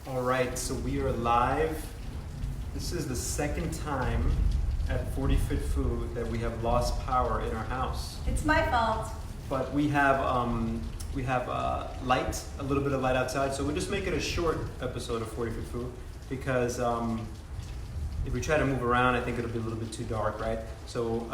All right, so we are live. This is the second time at 40 Fit Food that we have lost power in our house. It's my fault. But we have light, a little bit of light outside, so we'll just make it a short episode of 40 Fit Food because if we try to move around, I think it'll be a little bit too dark, right? So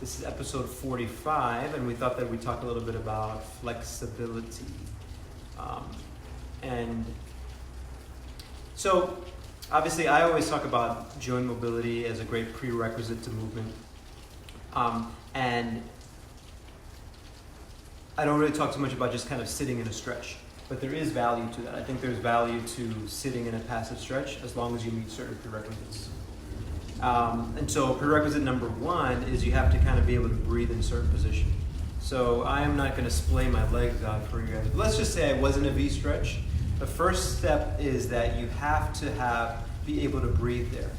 this is episode 45, and we thought that we'd talk a little bit about flexibility. And so, obviously, I always talk about joint mobility as a great prerequisite to movement. And I don't really talk too much about just kind of sitting in a stretch, but there is value to that. I think there's value to sitting in a passive stretch as long as you meet certain prerequisites. And so prerequisite number one is you have to kind of be able to breathe in a certain position. So I am not going to splay my legs out for you guys. Let's just say I was in a V stretch. The first step is that you have to be able to breathe there,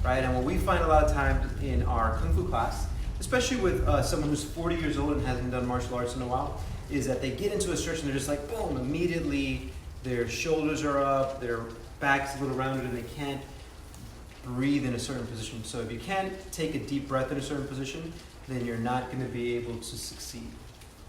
right? And what we find a lot of times in our Kung Fu class, especially with someone who's 40 years old and hasn't done martial arts in a while, is that they get into a stretch and they're just like, boom, immediately their shoulders are up, their back's a little rounded, and they can't breathe in a certain position. So if you can't take a deep breath in a certain position, then you're not going to be able to succeed.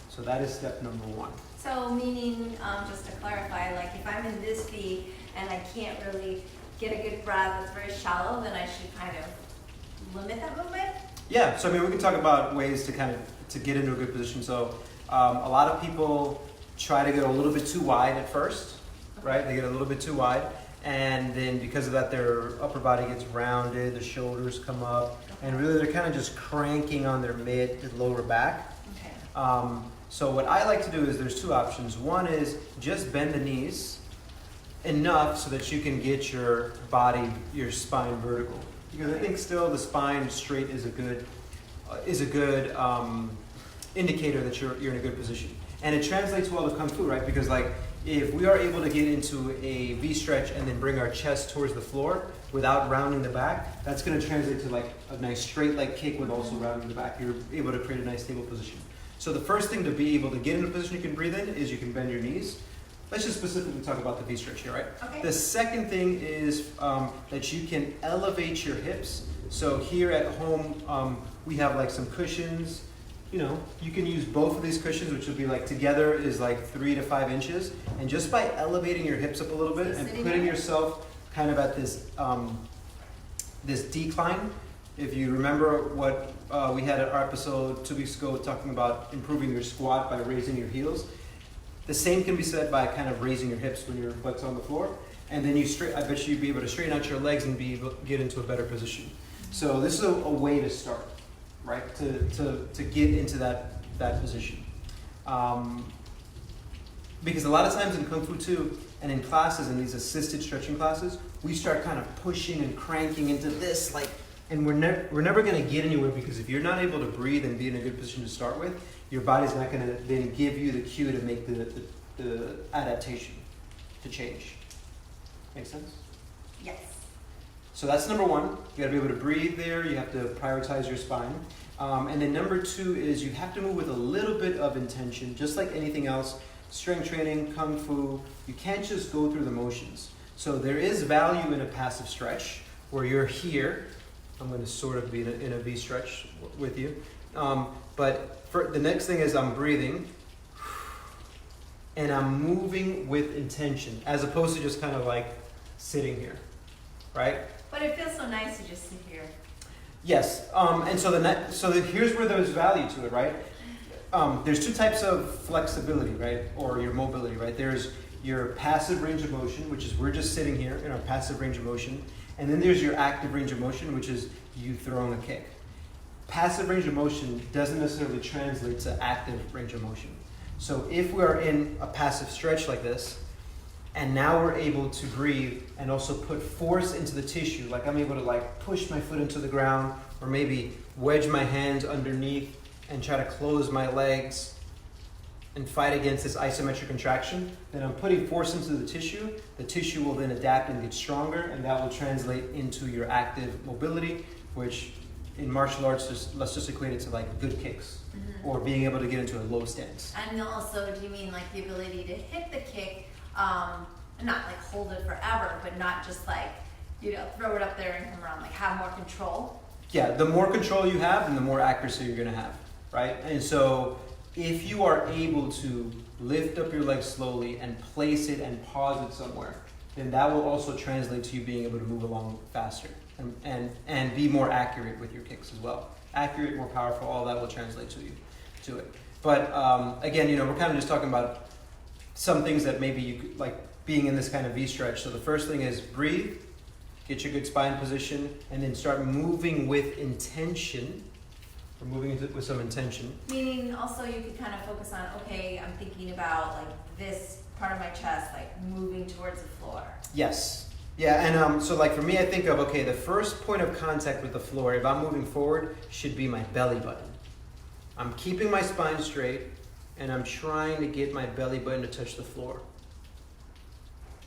So that is step number one. So meaning, just to clarify, like if I'm in this V and I can't really get a good breath, it's very shallow, then I should kind of limit that movement? Yeah, so I mean, we can talk about ways to to get into a good position. So a lot of people try to get a little bit too wide at first, right? They get a little bit too wide, and then because of that, their upper body gets rounded, the shoulders come up, and really they're kind of just cranking on their mid and lower back. Okay. So what I like to do is there's two options. One is just bend the knees enough so that you can get your body, your spine vertical. Because I think still the spine straight is a good indicator that you're in a good position. And it translates well to Kung Fu, right? Because like if we are able to get into a V stretch and then bring our chest towards the floor without rounding the back, that's going to translate to like a nice straight leg kick with also rounding the back. You're able to create a nice stable position. So the first thing to be able to get in a position you can breathe in is you can bend your knees. Let's just specifically talk about the V stretch here, right? Okay. The second thing is that you can elevate your hips. So here at home, we have like some cushions. You know, you can use both of these cushions, which will be like together is like 3 to 5 inches. And just by elevating your hips up a little bit and putting yourself kind of at this this decline. If you remember what we had at our episode 2 weeks ago talking about improving your squat by raising your heels, the same can be said by kind of raising your hips when your butt's on the floor. And then I bet you'd be able to straighten out your legs and be able to get into a better position. So this is a way to start, right? To get into that position. Because a lot of times in Kung Fu too, and in classes, in these assisted stretching classes, we start kind of pushing and cranking into this, like, and we're never going to get anywhere because if you're not able to breathe and be in a good position to start with, your body's not going to then give you the cue to make the adaptation to change. Make sense? Yes. So that's number one. You got to be able to breathe there. You have to prioritize your spine. And then number two is you have to move with a little bit of intention, just like anything else. Strength training, Kung Fu, you can't just go through the motions. So there is value in a passive stretch where you're here. I'm going to sort of be in a V stretch with you. But the next thing is I'm breathing and I'm moving with intention as opposed to just kind of like sitting here, right? But it feels so nice to just sit here. Yes, and so here's where there's value to it, right? There's two types of flexibility, right, or your mobility, right? There's your passive range of motion, which is we're just sitting here in our passive range of motion, and then there's your active range of motion, which is you throwing a kick. Passive range of motion doesn't necessarily translate to active range of motion. So if we're in a passive stretch like this, and now we're able to breathe and also put force into the tissue, like I'm able to like push my foot into the ground or maybe wedge my hands underneath and try to close my legs and fight against this isometric contraction, then I'm putting force into the tissue will then adapt and get stronger, and that will translate into your active mobility, which in martial arts, let's just equate it to like good kicks, or being able to get into a low stance. And also, do you mean like the ability to hit the kick, not like hold it forever, but not just like, you know, throw it up there and come around, like have more control. Yeah, the more control you have, and the more accuracy you're gonna have, right? And so if you are able to lift up your leg slowly and place it and pause it somewhere, then that will also translate to you being able to move along faster and be more accurate with your kicks as well. Accurate, more powerful, all that will translate to it. But again, you know, we're kind of just talking about some things that maybe you could, like being in this kind of V stretch. So the first thing is breathe, get your good spine position, and then start moving with intention. We're moving with some intention. Meaning also you could kind of focus on, okay, I'm thinking about like this part of my chest, like moving towards the floor. Yes. Yeah, and so like for me, I think of, okay, the first point of contact with the floor, if I'm moving forward, should be my belly button. I'm keeping my spine straight, and I'm trying to get my belly button to touch the floor.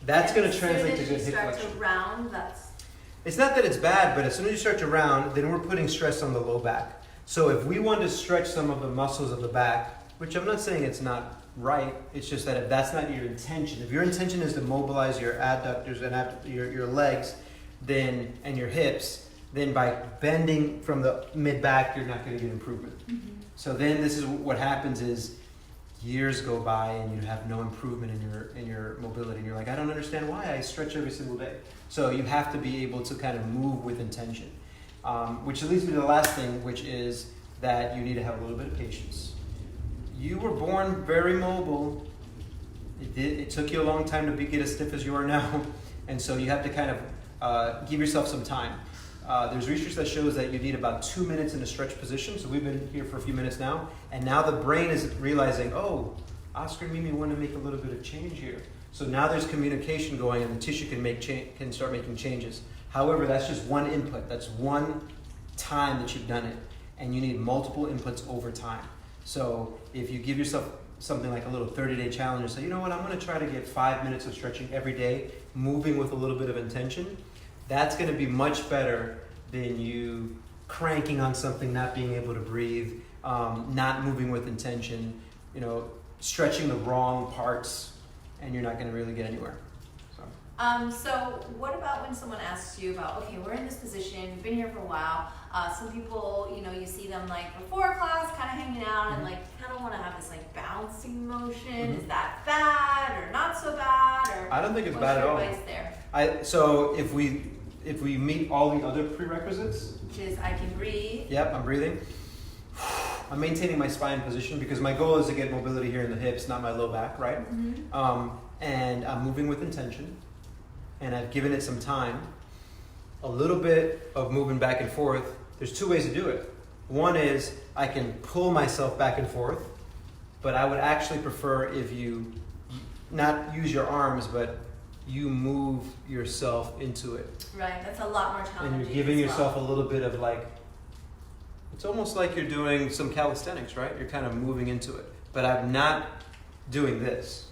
That's going to translate to good hip flexion. As soon as you start to round, that's... It's not that it's bad, but as soon as you start to round, then we're putting stress on the low back. So if we want to stretch some of the muscles of the back, which I'm not saying it's not right, it's just that if that's not your intention, if your intention is to mobilize your adductors and your legs, then and your hips, then by bending from the mid back, you're not going to get improvement. Mm-hmm. So then this is what happens is years go by and you have no improvement in your mobility, and you're like, I don't understand why I stretch every single day. So you have to be able to kind of move with intention, which leads me to the last thing, which is that you need to have a little bit of patience. You were born very mobile. It took you a long time to get as stiff as you are now, and so you have to kind of give yourself some time. There's research that shows that you need about 2 minutes in a stretch position. So we've been here for a few minutes now, and now the brain is realizing, oh, Oscar and Mimi want to make a little bit of change here. So now there's communication going, and the tissue can start making changes. However, that's just one input. That's one time that you've done it, and you need multiple inputs over time. So if you give yourself something like a little 30-day challenge and say, you know what, I'm going to try to get 5 minutes of stretching every day, moving with a little bit of intention, that's going to be much better than you cranking on something, not being able to breathe, not moving with intention, you know, stretching the wrong parts, and you're not going to really get anywhere. So what about when someone asks you about, okay, we're in this position, we've been here for a while. Some people, you know, you see them like before class, kind of hanging out and like kind of want to have this like bouncing motion. Is that bad or not so bad? Or I don't think it's bad at all. What's your advice there? So if we meet all the other prerequisites, Which is I can breathe. Yep, I'm breathing. I'm maintaining my spine position because my goal is to get mobility here in the hips, not my low back, right? And I'm moving with intention, and I've given it some time. A little bit of moving back and forth. There's two ways to do it. One is I can pull myself back and forth, but I would actually prefer if you not use your arms, but you move yourself into it. Right, that's a lot more challenging. And you're giving yourself a little bit of like, it's almost like you're doing some calisthenics, right? You're kind of moving into it. But I'm not doing this.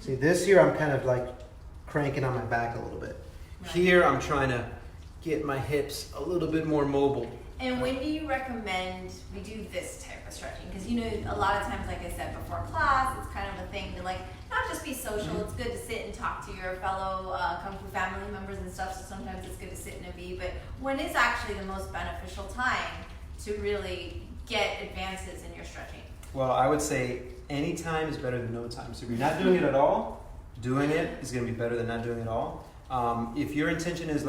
See, this here I'm kind of like cranking on my back a little bit. Right. Here I'm trying to get my hips a little bit more mobile. And when do you recommend we do this type of stretching? Because you know, a lot of times, like I said, before class, it's kind of a thing to like not just be social. It's good to sit and talk to your fellow Kung Fu family members and stuff. So sometimes it's good to sit in a V. But when is actually the most beneficial time to really get advances in your stretching? Well, I would say any time is better than no time. So if you're not doing it at all, doing it is going to be better than not doing it at all. If your intention is,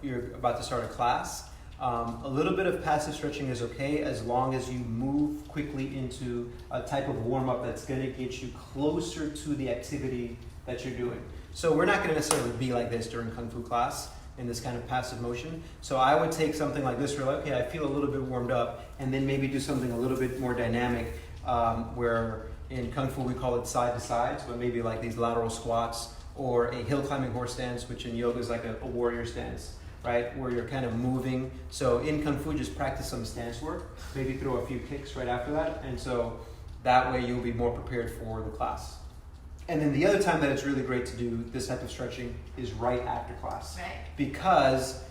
you're about to start a class, a little bit of passive stretching is okay as long as you move quickly into a type of warm-up that's going to get you closer to the activity that you're doing. So we're not going to necessarily be like this during Kung Fu class in this kind of passive motion. So I would take something like this where, okay, I feel a little bit warmed up, and then maybe do something a little bit more dynamic where in Kung Fu we call it side to sides, but maybe like these lateral squats or a hill climbing horse stance, which in yoga is like a warrior stance, right? Where you're kind of moving. So in Kung Fu, just practice some stance work, maybe throw a few kicks right after that. And so that way you'll be more prepared for the class. And then the other time that it's really great to do this type of stretching is right after class. Right. Because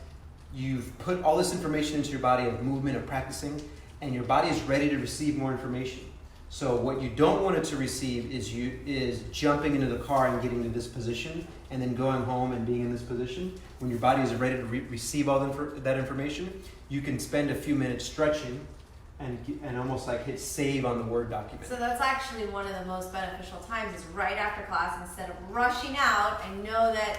you've put all this information into your body of movement and practicing, and your body is ready to receive more information. So what you don't want it to receive is jumping into the car and getting to this position, and then going home and being in this position. When your body is ready to receive all that information, you can spend a few minutes stretching and almost like hit save on the Word document. So that's actually one of the most beneficial times is right after class, instead of rushing out. I know that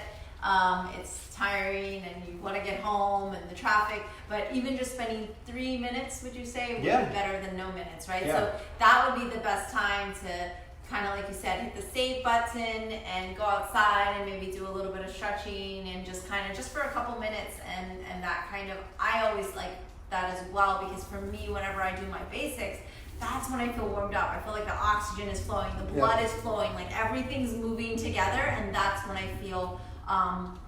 it's tiring and you want to get home and the traffic, but even just spending 3 minutes, would you say, would be better than no minutes, right? Yeah. So that would be the best time to kind of, like you said, hit the save button and go outside and maybe do a little bit of stretching and just kind of just for a couple minutes, and that kind of, I always like that as well, because for me, whenever I do my basics, that's when I feel warmed up. I feel like the oxygen is flowing, the blood is flowing, like everything's moving together, and that's when I feel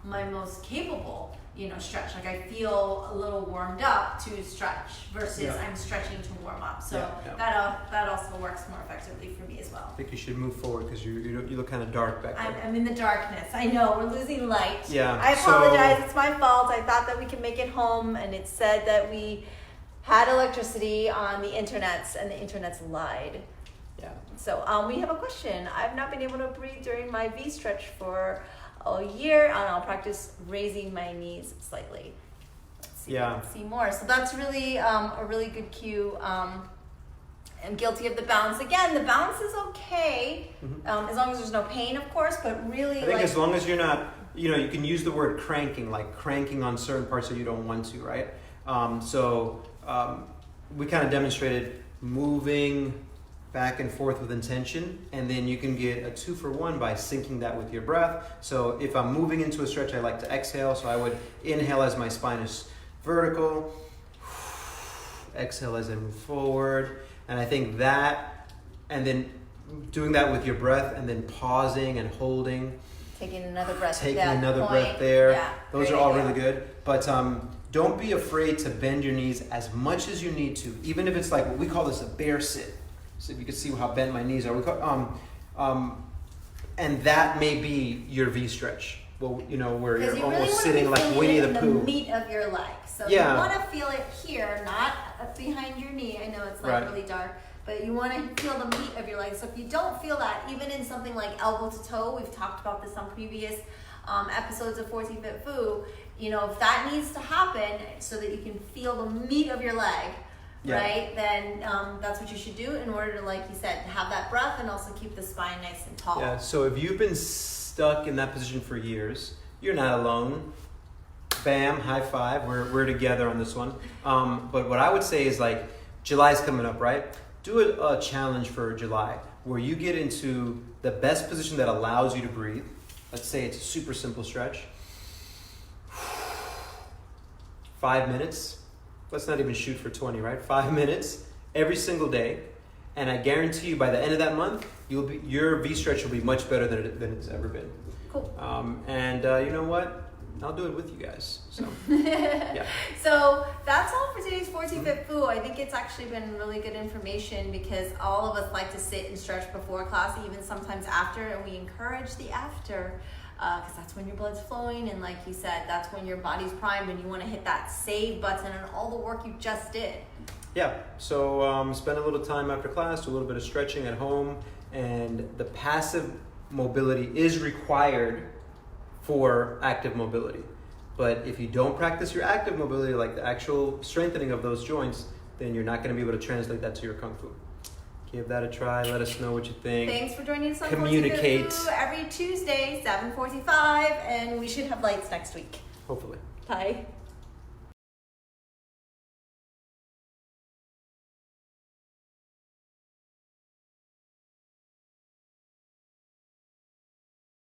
my most capable, stretch. Like I feel a little warmed up to stretch versus I'm stretching to warm up. So that also works more effectively for me as well. I think you should move forward because you look kind of dark back there. I'm in the darkness. I know, we're losing light. Yeah. I apologize. It's my fault. I thought that we could make it home, and it said that we had electricity on the internets, and the internets lied. Yeah. So we have a question. I've not been able to breathe during my V stretch for a year, and I'll practice raising my knees slightly. Let's see more. So that's really a really good cue. I'm guilty of the bounce. Again, the bounce is okay, as long as there's no pain, of course, but really, I think as long as you're not, you can use the word cranking, like cranking on certain parts that you don't want to, right? We kind of demonstrated moving back and forth with intention, and then you can get a 2-for-1 by syncing that with your breath. So if I'm moving into a stretch, I like to exhale, so I would inhale as my spine is vertical, exhale as I move forward, and I think that, and then doing that with your breath, and then pausing and holding, taking another breath breath there. Yeah, those are all really good. But don't be afraid to bend your knees as much as you need to, even if it's like what we call this a bear sit. So you can see how bent my knees are. And that may be your V stretch. Well, where you're almost sitting like Winnie the Pooh. The meat of your leg. So you want to feel it here, not up behind your knee. I know it's really dark, but you want to feel the meat of your leg. So if you don't feel that, even in something like elbow to toe, we've talked about this on previous episodes of 14 Fit Foo. If that needs to happen so that you can feel the meat of your leg, right? Then that's what you should do in order to, like you said, have that breath and also keep the spine nice and tall. Yeah. So if you've been stuck in that position for years, you're not alone. Bam, high five. We're together on this one. But what I would say is, like, July's coming up, right? Do a challenge for July where you get into the best position that allows you to breathe. Let's say it's a super simple stretch. 5 minutes. Let's not even shoot for 20, right? 5 minutes every single day. And I guarantee you by the end of that month, your V stretch will be much better than it's ever been. Cool. And you know what? I'll do it with you guys. So, yeah. So that's all for today's 14 Fit Foo. I think it's actually been really good information because all of us like to sit and stretch before class, even sometimes after, and we encourage the after because that's when your blood's flowing, and like you said, that's when your body's primed and you want to hit that save button on all the work you just did. Yeah, so spend a little time after class, do a little bit of stretching at home, and the passive mobility is required for active mobility. But if you don't practice your active mobility, like the actual strengthening of those joints, then you're not going to be able to translate that to your Kung Fu. Give that a try. Let us know what you think. Thanks for joining us on Communicate. 14 Fit Foo every Tuesday, 7:45, and we should have lights next week. Hopefully. Bye.